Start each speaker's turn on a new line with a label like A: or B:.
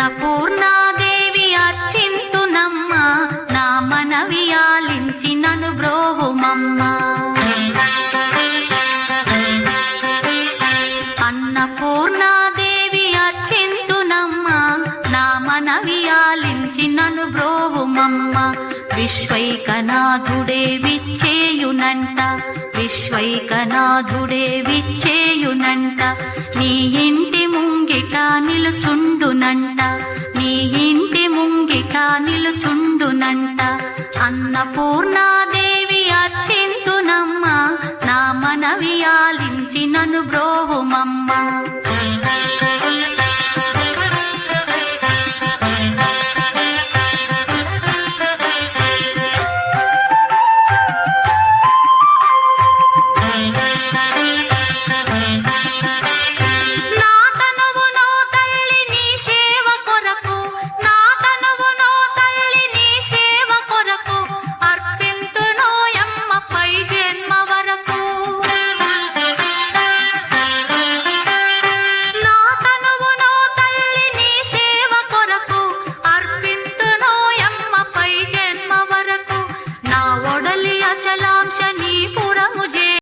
A: అన్నపూర్ణాదేవి అర్చింతునమ్మ, నా మనవి ఆలించి నను బ్రోవుమమ్మ. అన్నపూర్ణాదేవి అర్చింతునమ్మ, నా మనవి ఆలించి నను బ్రోవుమమ్మ. విశ్వైకనాథుడే విచ్చేయునంట, విశ్వైకనాథుడే విచ్చేయునంట. నీ ఇంటి ముంగిట నిలుచుండునంట, నీ ఇంటి ముంగిట నిలుచుండునంట. అన్నపూర్ణాదేవి అర్చింతునమ్మ, నా మనవి ఆలించి నను బ్రోవుమమ్మ.